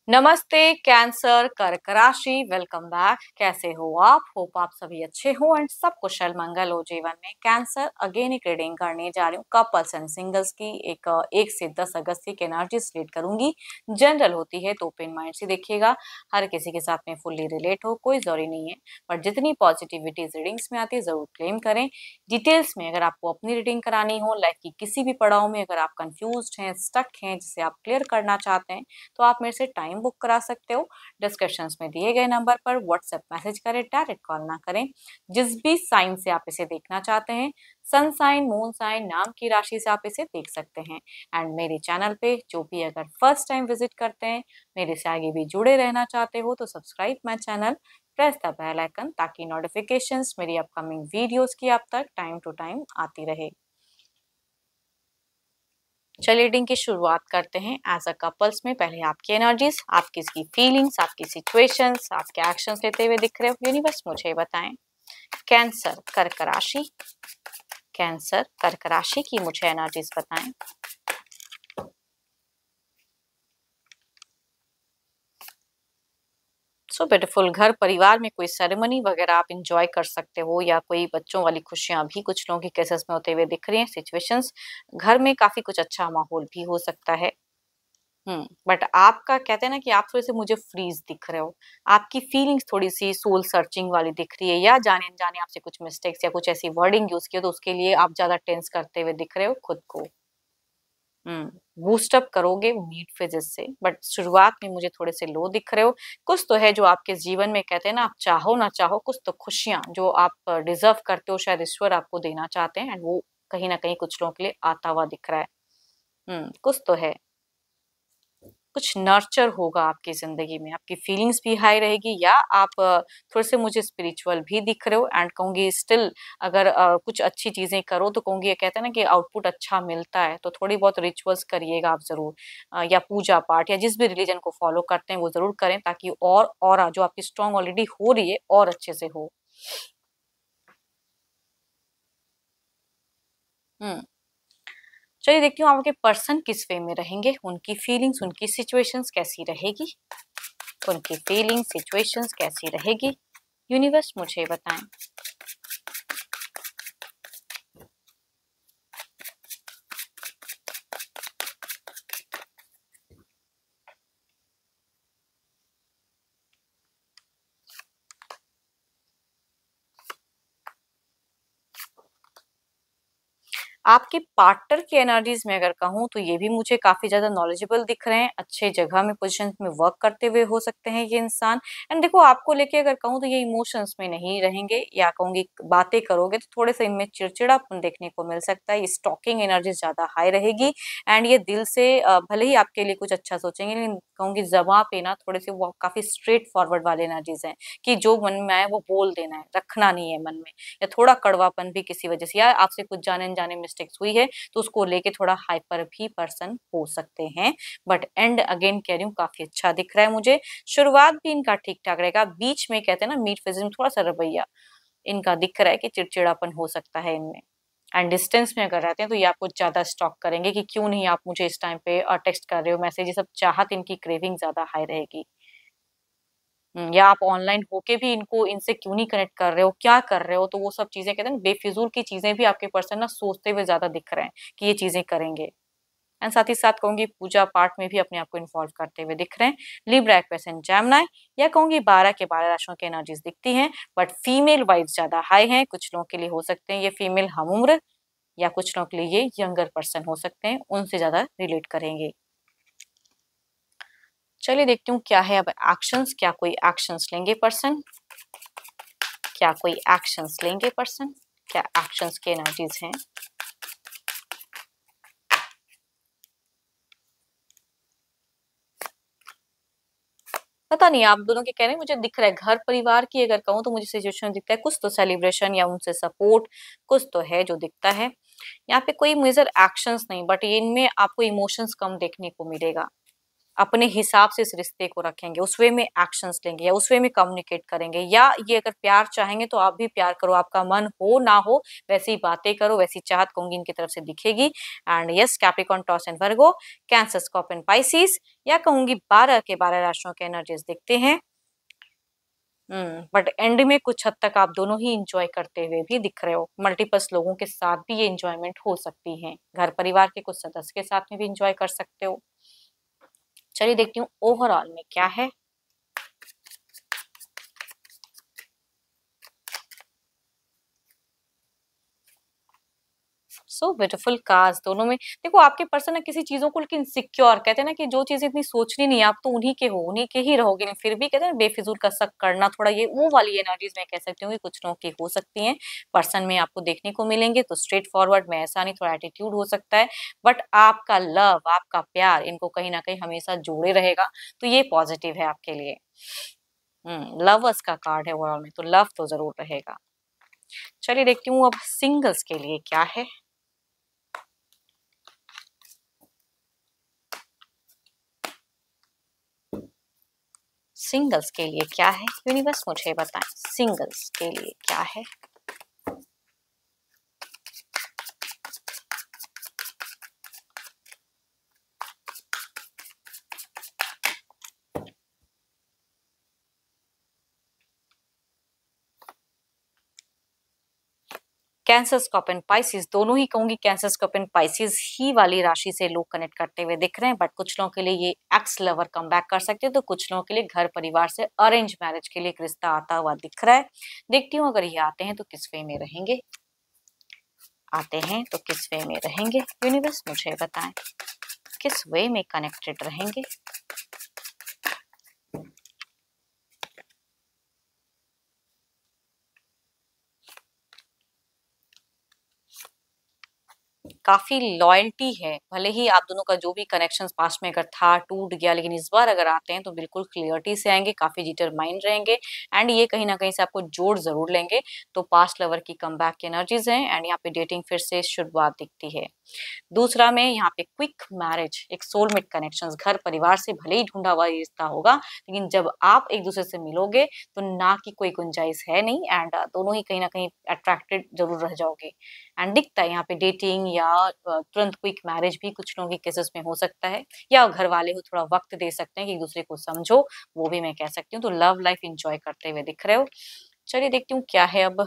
नमस्ते कैंसर कर्क राशि। Welcome back. कैसे हो आप? होप आप सभी अच्छे हो एंड सब कुशल मंगल हो जीवन में। कैंसर अगेन एक रीडिंग करने जा रही हूँ कपल्स एंड सिंगल्स की। एक 1 से 10 अगस्त की एनर्जी रीड करूंगी। जनरल होती है तो ओपन माइंड से देखिएगा। हर किसी के साथ में फुल्ली रिलेट हो कोई जरूरी नहीं है, बट जितनी पॉजिटिविटी रीडिंग्स में आती है जरूर क्लेम करें। डिटेल्स में अगर आपको अपनी रीडिंग करानी हो, लाइफ की किसी भी पड़ाव में अगर आप कंफ्यूज हैं, स्टक हैं, जिसे आप क्लियर करना चाहते हैं, तो आप मेरे से टाइम बुक करा सकते हो। डिस्क्रिप्शंस में दिए गए नंबर पर व्हाट्सएप मैसेज करें, डायरेक्ट कॉल ना करें। जिस भी साइन से आप इसे देखना चाहते हैं, सन साइन, मून साइन, नाम की राशि से आप इसे देख सकते हैं। एंड मेरे चैनल पे जो भी अगर फर्स्ट टाइम विजिट करते हैं, मेरे से आगे भी जुड़े रहना चाहते हो, तो subscribe my channel, press the bell icon, ताकि नोटिफिकेशंस मेरी अपकमिंग वीडियोस की आप तक टाइम टू टाइम आती रहे। चलिए रीडिंग की शुरुआत करते हैं। एज अ कपल्स में पहले आपकी एनर्जीज, आपकी इसकी फीलिंग्स, आपकी सिचुएशंस, आपके एक्शंस लेते हुए दिख रहे हो, यूनिवर्स मुझे बताएं। कैंसर कर्क राशि, कैंसर कर्क राशि की मुझे एनर्जीज बताएं। So beautiful. घर परिवार में कोई सेरेमनी वगैरह आप इंजॉय कर सकते हो, या कोई बच्चों वाली खुशियां भी कुछ लोगों के केसेस में होते हुए दिख रही हैं। सिचुएशंस घर में काफी कुछ अच्छा माहौल भी हो सकता है। बट आपका कहते हैं ना कि आप थोड़े-से मुझे फ्रीज़ दिख रहे हो। आपकी फीलिंग्स थोड़ी-सी सोल सर्चिंग वाली दिख रही है, या जाने-अनजाने आपसे कुछ मिस्टेक्स या कुछ ऐसी वर्डिंग यूज़ की हो, तो उसके लिए आप ज़्यादा टेंस करते हुए दिख रहे हो खुद को। हुँ, बूस्ट अप करोगे नीट फिजिक्स से, बट शुरुआत में मुझे थोड़े से लो दिख रहे हो। कुछ तो है जो आपके जीवन में कहते हैं ना, आप चाहो ना चाहो, कुछ तो खुशियाँ जो आप डिज़र्व करते हो, शायद ईश्वर आपको देना चाहते हैं, एंड वो कहीं न कहीं कुछ लोगों के लिए आता हुआ दिख रहा है। कुछ तो है। कुछ नर्चर होगा आपकी ज़िंदगी में, आपकी फीलिंग्स भी हाई रहेगी, या आप थोड़े से मुझे स्पिरिचुअल भी दिख रहे हो। एंड कहूँगी स्टिल अगर कुछ अच्छी चीज़ें करो तो कहूँगी, ये कहते हैं ना कि आउटपुट अच्छा मिलता है, तो थोड़ी बहुत रिचुअल्स करिएगा आप ज़रूर। या पूजा-पाठ या जिस भी रिलीजन को फ़ॉलो करते हैं वो ज़रूर करें, ताकि और ऑरा जो आपकी स्ट्रॉन्ग ऑलरेडी हो रही है और अच्छे से हो। हुँ। चलिए देखती हूँ आपके पर्सन किस वे में रहेंगे, उनकी फीलिंग्स, उनकी सिचुएशंस कैसी रहेगी? उनकी फीलिंग्स, सिचुएशंस कैसी रहेगी? यूनिवर्स मुझे बताएं। आपके पार्टनर की एनर्जीज में अगर कहूँ, तो ये भी मुझे काफी ज्यादा नॉलेजेबल दिख रहे हैं। अच्छे जगह में पोजीशन में वर्क करते हुए हो सकते हैं ये इंसान। एंड देखो, आपको लेके अगर कहूँ तो ये इमोशंस में नहीं रहेंगे, या कहूंगी बातें करोगे तो थोड़े से इनमें चिड़चिड़ापन देखने को मिल सकता है। स्टॉकिंग एनर्जी ज्यादा हाई रहेगी। एंड ये दिल से भले ही आपके लिए कुछ अच्छा सोचेंगे, लेकिन कहूंगी जबां पे ना थोड़े से वो काफी स्ट्रेट फॉरवर्ड वाले एनर्जीज हैं, कि जो मन में आए वो बोल देना है, रखना नहीं है मन में। या थोड़ा कड़वापन भी किसी वजह से, या आपसे कुछ जाने अनजाने मिस्टेक्स हुई है, तो उसको लेके थोड़ा हाइपर भी पर्सन हो सकते हैं। बट एंड अगेन कह रही हूँ, काफी अच्छा दिख रहा है मुझे। शुरुआत भी इनका ठीक ठाक रहेगा, बीच में कहते हैं ना मीट फिजिज्म, थोड़ा सा रवैया इनका दिख रहा है कि चिड़चिड़ापन हो सकता है इनमें। एंड डिस्टेंस में अगर रहते हैं तो ये आपको ज्यादा स्टॉक करेंगे कि क्यों नहीं आप मुझे इस टाइम पे टेक्स्ट कर रहे हो, मैसेज, ये सब चाहत, इनकी क्रेविंग ज्यादा हाई रहेगी। या आप ऑनलाइन होके भी इनको इनसे क्यों नहीं कनेक्ट कर रहे हो, क्या कर रहे हो? तो वो सब चीज़ें कहते हैं ना, बेफिज़ूल की चीज़ें भी आपके पर्सन ना सोचते हुए ज़्यादा दिख रहे हैं कि ये चीज़ें करेंगे। एंड साथ ही साथ कहूँगी पूजा-पाठ में भी अपने आप को इन्वॉल्व करते हुए दिख रहे हैं। लिब्रा, एक्वेरियस, जेमिनी, या कहूँगी 12 के 12 राशियों की एनर्जीज़ दिखती हैं, बट फीमेल वाइज़ ज़्यादा हाई हैं। कुछ लोगों के लिए हो सकते हैं ये फीमेल हम-उम्र, या कुछ लोगों के लिए ये यंगर पर्सन हो सकते हैं, उनसे ज़्यादा रिलेट करेंगे। चलिए देखती हूँ क्या है अब एक्शंस, क्या कोई एक्शंस लेंगे पर्सन? क्या कोई एक्शंस लेंगे पर्सन? क्या एक्शंस की एनर्जीज हैं? पता नहीं, आप दोनों के कह रहे हैं, मुझे दिख रहा है घर परिवार की अगर कहूँ तो मुझे सिचुएशन दिखता है, कुछ तो सेलिब्रेशन या उनसे सपोर्ट कुछ तो है जो दिखता है। यहाँ पे कोई मेजर एक्शंस नहीं, बट इनमें आपको इमोशंस कम देखने को मिलेगा। अपने हिसाब से इस रिश्ते को रखेंगे, उस वे में एक्शंस लेंगे या उस वे में कम्युनिकेट करेंगे, या ये अगर प्यार चाहेंगे तो आप भी प्यार करो, आपका मन हो ना हो वैसी बातें करो, वैसी चाहत कहूंगी इनकी तरफ से दिखेगी। And yes, Capricorn, toss and Virgo, cancer, scorpion, Pisces, या कहूंगी 12 के 12 राशियों के एनर्जीज दिखते हैं। बट एंड में कुछ हद तक आप दोनों ही इंजॉय करते हुए भी दिख रहे हो। मल्टीपल्स लोगों के साथ भी ये इंजॉयमेंट हो सकती है, घर परिवार के कुछ सदस्य के साथ में भी इंजॉय कर सकते हो। चलिए देखती हूँ ओवरऑल में क्या है। सो ब्यूटीफुल कार्स दोनों में। देखो आपके पर्सन ना किसी चीजों को लेकिन सिक्योर, कहते हैं ना कि जो चीजें इतनी सोचनी नहीं है, आप तो उन्हीं के हो, उन्हीं के ही रहोगे, नहीं फिर भी कहते हैं ना बेफिजूल का शक करना, थोड़ा ये वो वाली एनर्जीज मैं कह सकती हूँ कि कुछ लोगों की हो सकती हैं पर्सन में आपको देखने को मिलेंगे। तो स्ट्रेट फॉरवर्ड में ऐसा नहीं, थोड़ा एटीट्यूड हो सकता है, बट आपका लव, आपका प्यार इनको कहीं ना कहीं हमेशा जोड़े रहेगा, तो ये पॉजिटिव है आपके लिए। लवर्स का कार्ड है ओवरऑल में, तो लव तो जरूर रहेगा। चलिए देखती हूँ अब सिंगल्स के लिए क्या है। सिंगल्स के लिए क्या है यूनिवर्स, मुझे बताएं सिंगल्स के लिए क्या है। कैंसर, स्कॉर्पियन, पाइसिस, दोनों ही कहूंगी कैंसर, स्कॉर्पियन, पाइसिस ही वाली राशि से लोग कनेक्ट करते हुए दिख रहे हैं, बट कुछ लोगों के लिए ये एक्स लवर कम बैक कर सकते हैं, तो कुछ लोगों के लिए घर परिवार से अरेंज मैरिज के लिए एक रिश्ता आता हुआ दिख रहा है। देखती हूँ अगर ये आते हैं तो किस वे में रहेंगे, आते हैं तो किस वे में रहेंगे यूनिवर्स, मुझे बताएं किस वे में कनेक्टेड रहेंगे। काफी लॉयल्टी है, भले ही आप दोनों का जो भी कनेक्शन पास्ट में अगर था टूट गया, लेकिन इस बार अगर आते हैं तो बिल्कुल क्लियरिटी से आएंगे, काफी डिटरमाइंड रहेंगे, एंड ये कहीं ना कहीं से आपको जोड़ जरूर लेंगे। तो पास्ट लवर की कम बैक की एनर्जीज हैं, एंड यहाँ पे डेटिंग फिर से शुरुआत दिखती है। दूसरा में यहाँ पे क्विक मैरिज, एक सोलमेट कनेक्शंस, घर परिवार से भले ही ढूंढा हुआ रिश्ता होगा, लेकिन जब आप एक दूसरे से मिलोगे तो ना की कोई गुंजाइश है नहीं, एंड दोनों ही कहीं ना कहीं अट्रैक्टेड जरूर रह जाओगे। एंड दिखता है यहाँ पे डेटिंग या तुरंत क्विक मैरिज भी कुछ लोगों के केसेस में हो सकता है, या घर वाले हो थोड़ा वक्त दे सकते हैं कि एक दूसरे को समझो, वो भी मैं कह सकती हूँ। तो लव लाइफ इंजॉय करते हुए दिख रहे हो। चलिए देखती हूँ क्या है अब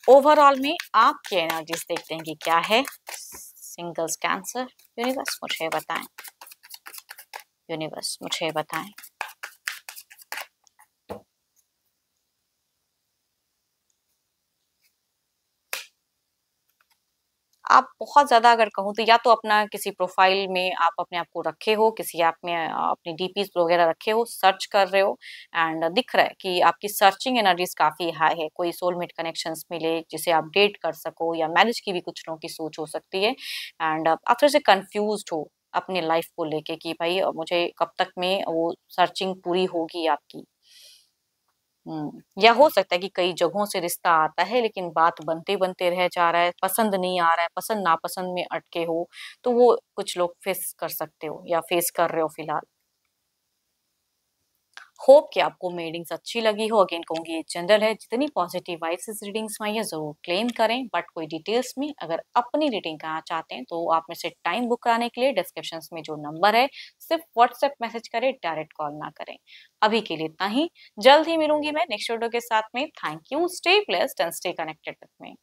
ओवरऑल में आपकी एनर्जीज, देखते हैं कि क्या है। सिंगल्स, कैंसर, यूनिवर्स मुझे बताएं, यूनिवर्स मुझे बताएं। आप बहुत ज्यादा अगर कहूँ तो या तो अपना किसी प्रोफाइल में आप अपने आप को रखे हो, किसी ऐप में अपनी डीपीज वगैरह रखे हो, सर्च कर रहे हो, एंड दिख रहा है कि आपकी सर्चिंग एनर्जीज काफी हाई है, कोई सोलमेट कनेक्शंस मिले जिसे आप डेट कर सको, या मैरिज की भी कुछ लोगों की सोच हो सकती है, एंड आप थोड़े से कंफ्यूज हो अपनी लाइफ को लेके कि भाई मुझे कब तक में वो सर्चिंग पूरी होगी आपकी। या हो सकता है कि कई जगहों से रिश्ता आता है लेकिन बात बनते बनते रह जा रहा है, पसंद नहीं आ रहा है, पसंद नापसंद में अटके हो, तो वो कुछ लोग फेस कर सकते हो या फेस कर रहे हो फिलहाल। होप कि आपको मेरी रीडिंग्स अच्छी लगी हो। अगेन कहूंगी ये जनरल है, जितनी पॉजिटिव वाइब्स इस रीडिंग्स में आई है जरूर क्लेम करें, बट कोई डिटेल्स में अगर अपनी रीडिंग करना चाहते हैं तो आप में से टाइम बुक कराने के लिए डिस्क्रिप्शन में जो नंबर है सिर्फ व्हाट्सएप मैसेज करें, डायरेक्ट कॉल ना करें। अभी के लिए इतना ही, जल्द ही मिलूंगी मैं नेक्स्ट वीडियो के साथ में। Thank you, stay blessed and stay connected with me.